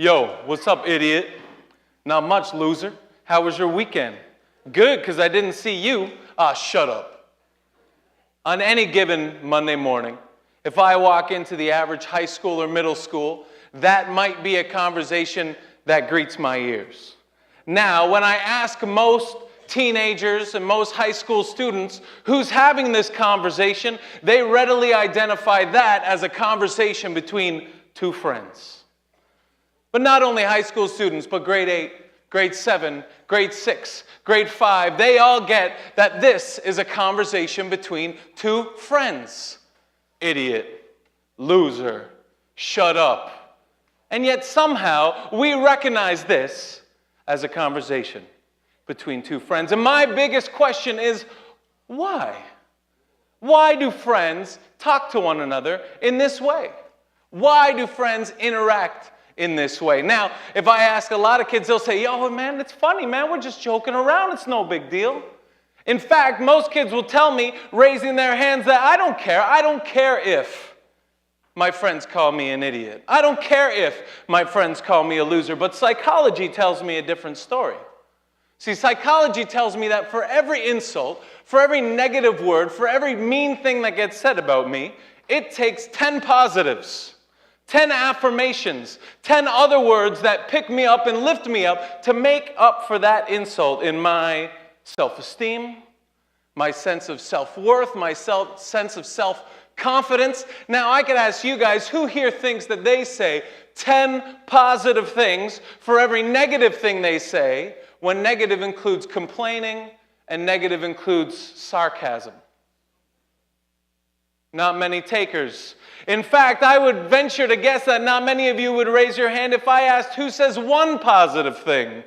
Yo, what's up, idiot? Not much, loser. How was your weekend? Good, because I didn't see you. Ah, shut up. On any given Monday morning, if I walk into the average high school or middle school, that might be a conversation that greets my ears. Now, when I ask most teenagers and most high school students who's having this conversation, they readily identify that as a conversation between two friends. But not only high school students, but grade 8, grade 7, grade 6, grade 5, they all get that this is a conversation between two friends. Idiot, loser, shut up. And yet somehow we recognize this as a conversation between two friends. And my biggest question is, why? Why do friends talk to one another in this way? Why do friends interact in this way? Now, if I ask a lot of kids, they'll say, yo, man, it's funny, man. We're just joking around. It's no big deal. In fact, most kids will tell me, raising their hands, that I don't care. I don't care if my friends call me an idiot. I don't care if my friends call me a loser. But psychology tells me a different story. See, psychology tells me that for every insult, for every negative word, for every mean thing that gets said about me, it takes 10 positives, 10 affirmations, 10 other words that pick me up and lift me up to make up for that insult in my self-esteem, my sense of self-worth, my sense of self-confidence. Now, I could ask you guys, who here thinks that they say 10 positive things for every negative thing they say, when negative includes complaining and negative includes sarcasm? Not many takers. In fact, I would venture to guess that not many of you would raise your hand if I asked who says one positive thing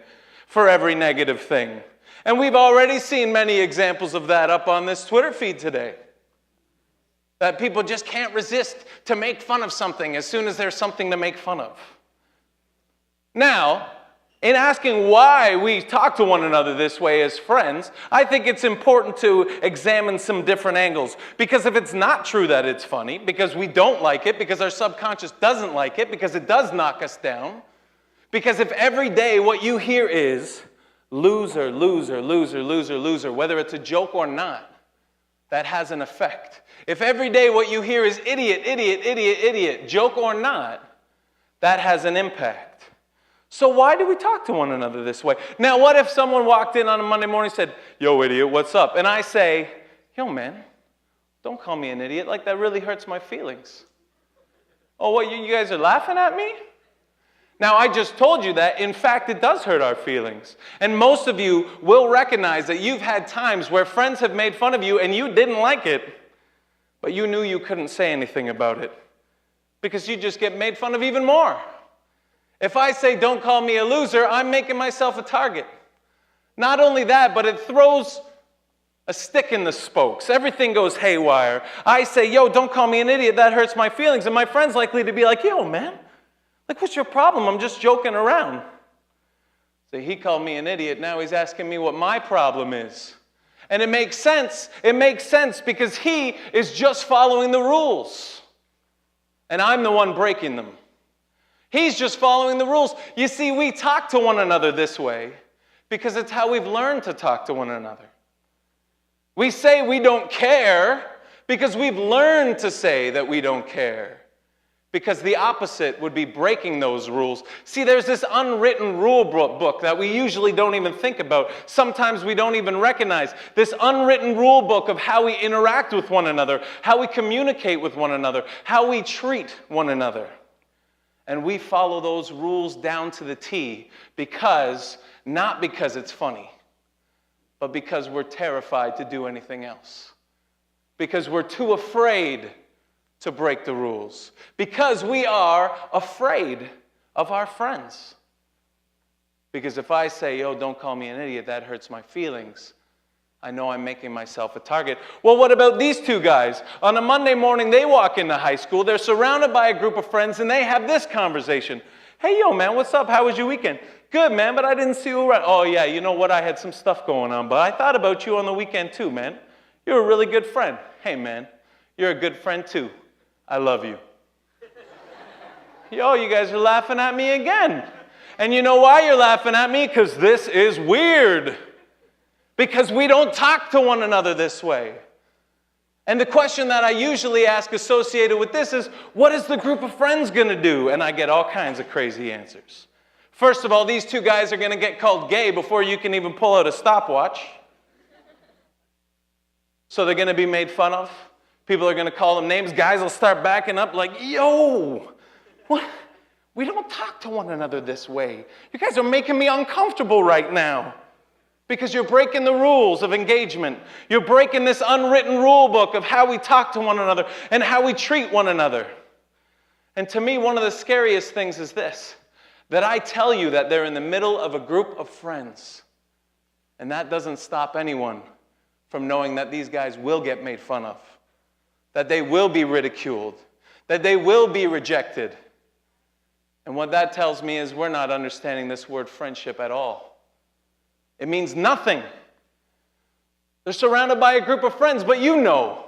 for every negative thing. And we've already seen many examples of that up on this Twitter feed today. That people just can't resist to make fun of something as soon as there's something to make fun of. Now, in asking why we talk to one another this way as friends, I think it's important to examine some different angles. Because if it's not true that it's funny, because we don't like it, because our subconscious doesn't like it, because it does knock us down, because if every day what you hear is loser, loser, loser, loser, loser, whether it's a joke or not, that has an effect. If every day what you hear is idiot, idiot, idiot, idiot, joke or not, that has an impact. So why do we talk to one another this way? Now, what if someone walked in on a Monday morning and said, yo, idiot, what's up? And I say, yo, man, don't call me an idiot. Like, that really hurts my feelings. Oh, what, you guys are laughing at me? Now, I just told you that, in fact, it does hurt our feelings. And most of you will recognize that you've had times where friends have made fun of you and you didn't like it, but you knew you couldn't say anything about it because you just get made fun of even more. If I say, don't call me a loser, I'm making myself a target. Not only that, but it throws a stick in the spokes. Everything goes haywire. I say, yo, don't call me an idiot. That hurts my feelings. And my friend's likely to be like, yo, man, like, what's your problem? I'm just joking around. So he called me an idiot. Now he's asking me what my problem is. And it makes sense. It makes sense because he is just following the rules. And I'm the one breaking them. He's just following the rules. You see, we talk to one another this way because it's how we've learned to talk to one another. We say we don't care because we've learned to say that we don't care. Because the opposite would be breaking those rules. See, there's this unwritten rule book that we usually don't even think about. Sometimes we don't even recognize. This unwritten rule book of how we interact with one another, how we communicate with one another, how we treat one another. And we follow those rules down to the T not because it's funny, but because we're terrified to do anything else. Because we're too afraid to break the rules. Because we are afraid of our friends. Because if I say, yo, don't call me an idiot, that hurts my feelings, I know I'm making myself a target. Well, what about these two guys? On a Monday morning, they walk into high school, they're surrounded by a group of friends, and they have this conversation. Hey, yo, man, what's up? How was your weekend? Good, man, but I didn't see you around. Oh, yeah, you know what? I had some stuff going on, but I thought about you on the weekend too, man. You're a really good friend. Hey, man, you're a good friend too. I love you. yo, you guys are laughing at me again. And you know why you're laughing at me? Because this is weird. Because we don't talk to one another this way. And the question that I usually ask associated with this is, what is the group of friends going to do? And I get all kinds of crazy answers. First of all, these two guys are going to get called gay before you can even pull out a stopwatch. So they're going to be made fun of. People are going to call them names. Guys will start backing up like, yo, what? We don't talk to one another this way. You guys are making me uncomfortable right now. Because you're breaking the rules of engagement. You're breaking this unwritten rule book of how we talk to one another and how we treat one another. And to me, one of the scariest things is this, that I tell you that they're in the middle of a group of friends. And that doesn't stop anyone from knowing that these guys will get made fun of, that they will be ridiculed, that they will be rejected. And what that tells me is we're not understanding this word friendship at all. It means nothing. They're surrounded by a group of friends, but you know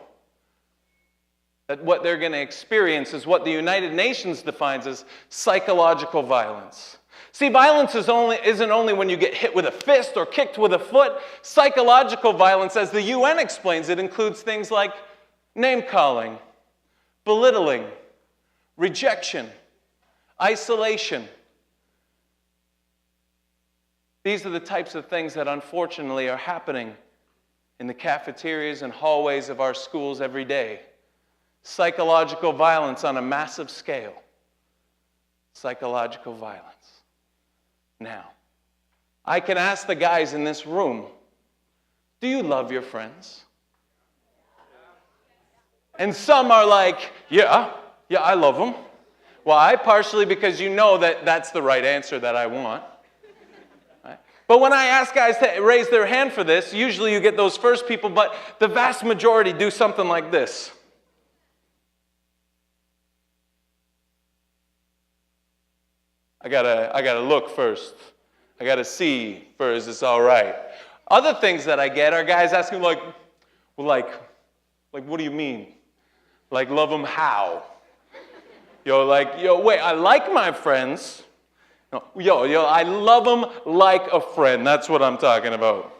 that what they're going to experience is what the United Nations defines as psychological violence. See, violence isn't only when you get hit with a fist or kicked with a foot. Psychological violence, as the UN explains it, includes things like name-calling, belittling, rejection, isolation. These are the types of things that unfortunately are happening in the cafeterias and hallways of our schools every day. Psychological violence on a massive scale. Psychological violence. Now, I can ask the guys in this room, do you love your friends? And some are like, yeah, I love them. Why? Partially because you know that that's the right answer that I want. But when I ask guys to raise their hand for this, usually you get those first people, but the vast majority do something like this. I gotta look first. I gotta see first, it's all right. Other things that I get are guys asking like, what do you mean? Like, love them how? Wait, I like my friends. No, I love them like a friend. That's what I'm talking about.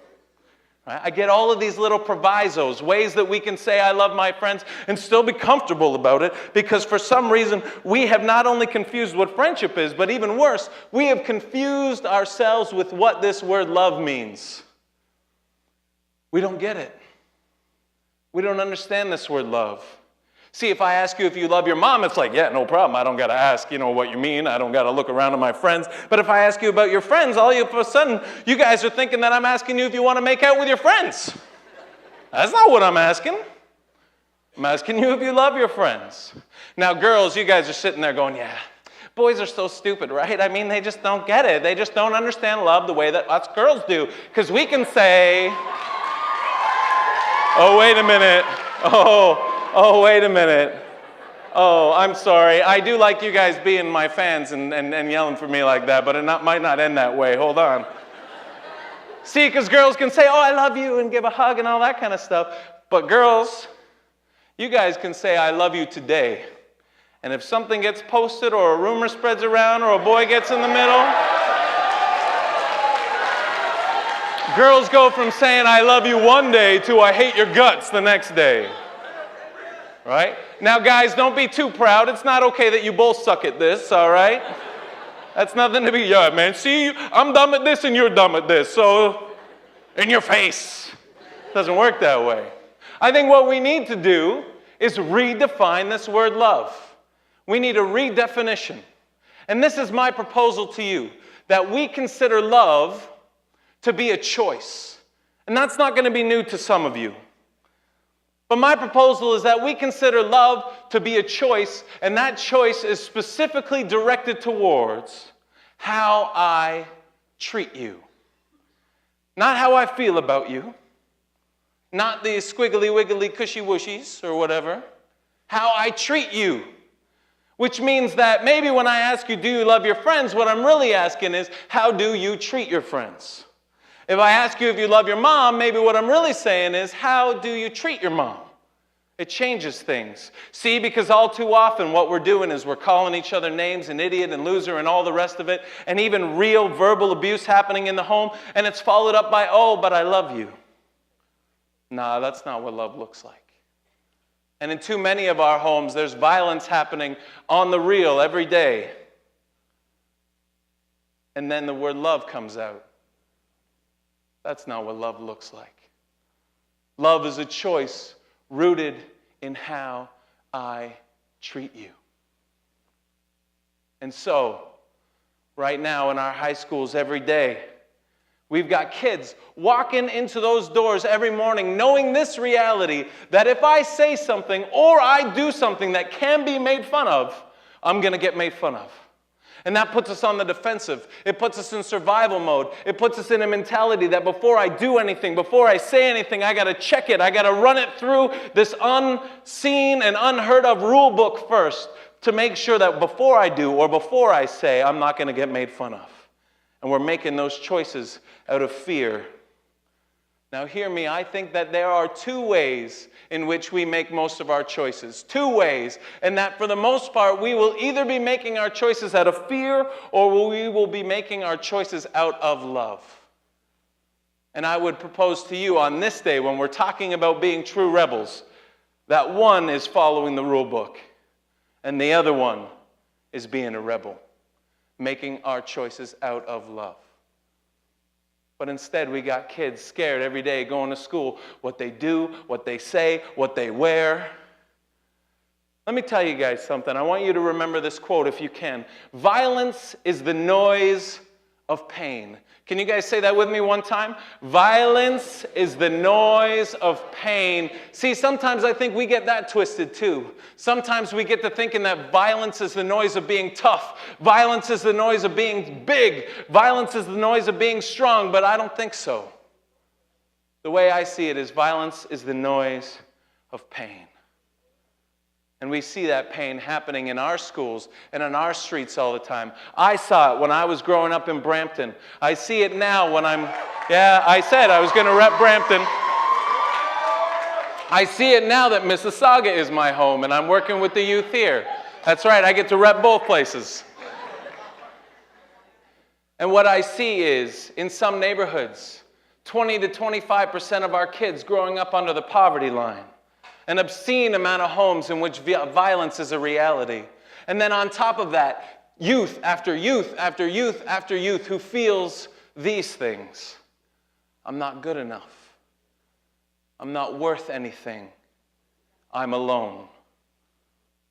Right? I get all of these little provisos, ways that we can say I love my friends and still be comfortable about it, because for some reason we have not only confused what friendship is, but even worse, we have confused ourselves with what this word love means. We don't get it. We don't understand this word love. See, if I ask you if you love your mom, it's like, yeah, no problem. I don't got to ask, what you mean. I don't got to look around at my friends. But if I ask you about your friends, all of a sudden, you guys are thinking that I'm asking you if you want to make out with your friends. That's not what I'm asking. I'm asking you if you love your friends. Now, girls, you guys are sitting there going, yeah, boys are so stupid, right? I mean, they just don't get it. They just don't understand love the way that us girls do. Because we can say, oh, wait a minute. Oh, wait a minute. Oh, I'm sorry. I do like you guys being my fans and yelling for me like that, but it might not end that way. Hold on. See, because girls can say, oh, I love you, and give a hug and all that kind of stuff. But girls, you guys can say, I love you today. And if something gets posted or a rumor spreads around or a boy gets in the middle, girls go from saying, I love you one day to I hate your guts the next day. Right? Now, guys, don't be too proud. It's not okay that you both suck at this, all right? That's nothing to be, yeah, man. See, I'm dumb at this and you're dumb at this, so in your face. It doesn't work that way. I think what we need to do is redefine this word love. We need a redefinition. And this is my proposal to you, that we consider love to be a choice. And that's not going to be new to some of you. But my proposal is that we consider love to be a choice, and that choice is specifically directed towards how I treat you. Not how I feel about you. Not the squiggly wiggly cushy wushies or whatever. How I treat you. Which means that maybe when I ask you, do you love your friends, what I'm really asking is, how do you treat your friends? If I ask you if you love your mom, maybe what I'm really saying is, how do you treat your mom? It changes things. See, because all too often what we're doing is we're calling each other names, an idiot and loser and all the rest of it, and even real verbal abuse happening in the home, and it's followed up by, oh, but I love you. Nah, that's not what love looks like. And in too many of our homes, there's violence happening on the real every day. And then the word love comes out. That's not what love looks like. Love is a choice rooted in how I treat you. And so, right now in our high schools every day, we've got kids walking into those doors every morning knowing this reality that if I say something or I do something that can be made fun of, I'm going to get made fun of. And that puts us on the defensive. It puts us in survival mode. It puts us in a mentality that before I do anything, before I say anything, I got to check it. I got to run it through this unseen and unheard of rule book first to make sure that before I do or before I say, I'm not going to get made fun of. And we're making those choices out of fear. Now hear me, I think that there are two ways in which we make most of our choices. Two ways. And that for the most part, we will either be making our choices out of fear or we will be making our choices out of love. And I would propose to you on this day when we're talking about being true rebels, that one is following the rule book and the other one is being a rebel, making our choices out of love. But instead, we got kids scared every day going to school, what they do, what they say, what they wear. Let me tell you guys something. I want you to remember this quote if you can. Violence is the noise of pain. Can you guys say that with me one time? Violence is the noise of pain. See, sometimes I think we get that twisted too. Sometimes we get to thinking that violence is the noise of being tough. Violence is the noise of being big. Violence is the noise of being strong, but I don't think so. The way I see it is violence is the noise of pain. And we see that pain happening in our schools and on our streets all the time. I saw it when I was growing up in Brampton. I see it now when I said I was going to rep Brampton. I see it now that Mississuga is my home and I'm working with the youth here. That's right, I get to rep both places. And what I see is, in some neighborhoods, 20 to 25% of our kids growing up under the poverty line. An obscene amount of homes in which violence is a reality. And then on top of that, youth after youth after youth after youth who feels these things. I'm not good enough. I'm not worth anything. I'm alone.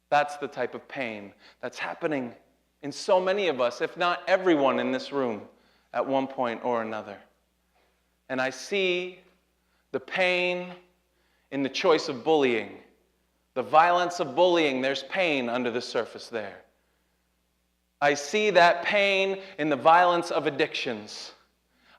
That's the type of pain that's happening in so many of us, if not everyone in this room, at one point or another. And I see the pain in the choice of bullying, the violence of bullying. There's pain under the surface there. I see that pain in the violence of addictions.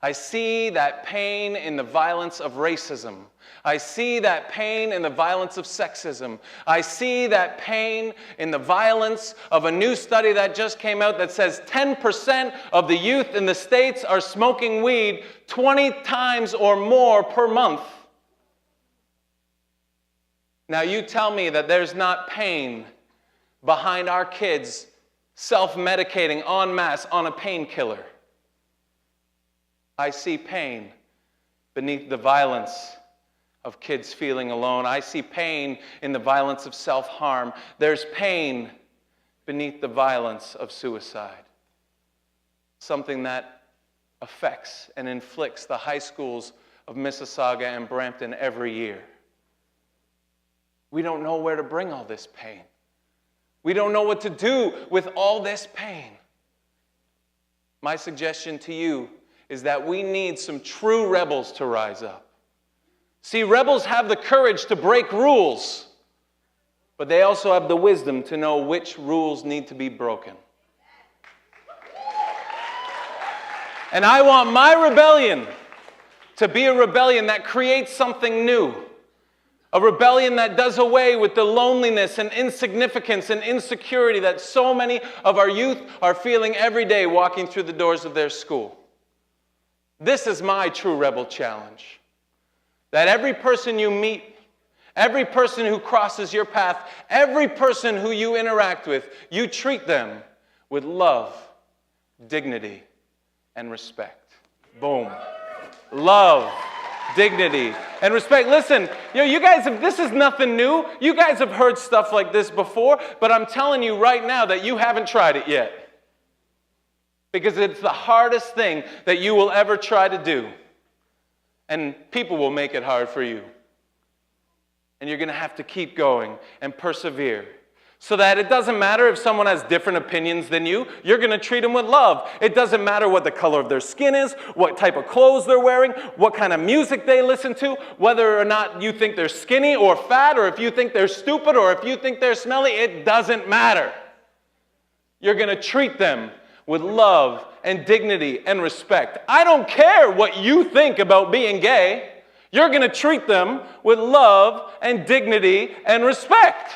I see that pain in the violence of racism. I see that pain in the violence of sexism. I see that pain in the violence of a new study that just came out that says 10% of the youth in the States are smoking weed 20 times or more per month. Now you tell me that there's not pain behind our kids self-medicating en masse on a painkiller. I see pain beneath the violence of kids feeling alone. I see pain in the violence of self-harm. There's pain beneath the violence of suicide. Something that affects and inflicts the high schools of Mississuga and Brampton every year. We don't know where to bring all this pain. We don't know what to do with all this pain. My suggestion to you is that we need some true rebels to rise up. See, rebels have the courage to break rules, but they also have the wisdom to know which rules need to be broken. And I want my rebellion to be a rebellion that creates something new. A rebellion that does away with the loneliness and insignificance and insecurity that so many of our youth are feeling every day walking through the doors of their school. This is my true rebel challenge. That every person you meet, Every person who crosses your path, every person who you interact with, you treat them with love, dignity, and respect. Boom. Love, dignity, and respect. Listen, you guys this is nothing new. You guys have heard stuff like this before, but I'm telling you right now that you haven't tried it yet. Because it's the hardest thing that you will ever try to do. And people will make it hard for you. And you're going to have to keep going and persevere. So that it doesn't matter if someone has different opinions than you, you're going to treat them with love. It doesn't matter what the color of their skin is, what type of clothes they're wearing, what kind of music they listen to, whether or not you think they're skinny or fat, or if you think they're stupid, or if you think they're smelly, it doesn't matter. You're going to treat them with love and dignity and respect. I don't care what you think about being gay. You're going to treat them with love and dignity and respect.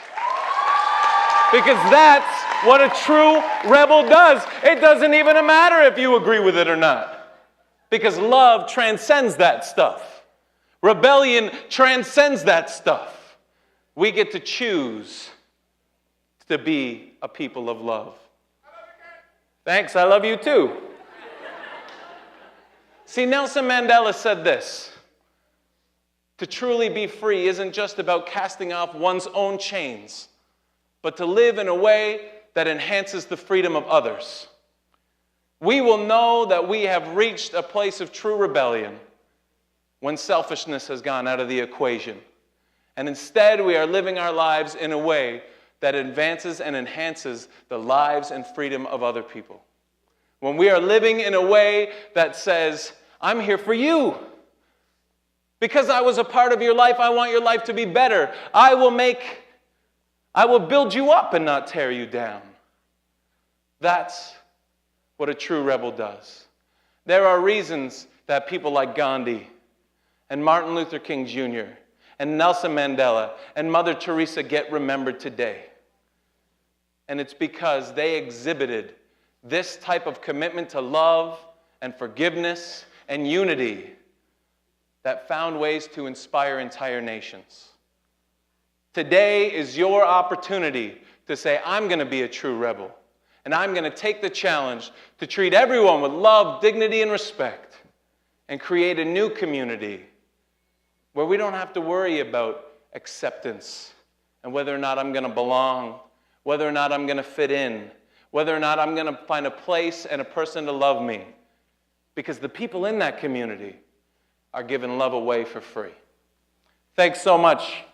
Because that's what a true rebel does. It doesn't even matter if you agree with it or not. Because love transcends that stuff. Rebellion transcends that stuff. We get to choose to be a people of love. Thanks, I love you too. See, Nelson Mandela said this: to truly be free isn't just about casting off one's own chains, but to live in a way that enhances the freedom of others. We will know that we have reached a place of true rebellion when selfishness has gone out of the equation. And instead, we are living our lives in a way that advances and enhances the lives and freedom of other people. When we are living in a way that says, I'm here for you. Because I was a part of your life, I want your life to be better. I will build you up and not tear you down. That's what a true rebel does. There are reasons that people like Gandhi and Martin Luther King Jr. and Nelson Mandela and Mother Teresa get remembered today. And it's because they exhibited this type of commitment to love and forgiveness and unity that found ways to inspire entire nations. Today is your opportunity to say, I'm going to be a true rebel. And I'm going to take the challenge to treat everyone with love, dignity, and respect. And create a new community where we don't have to worry about acceptance and whether or not I'm going to belong, whether or not I'm going to fit in, whether or not I'm going to find a place and a person to love me. Because the people in that community are giving love away for free. Thanks so much.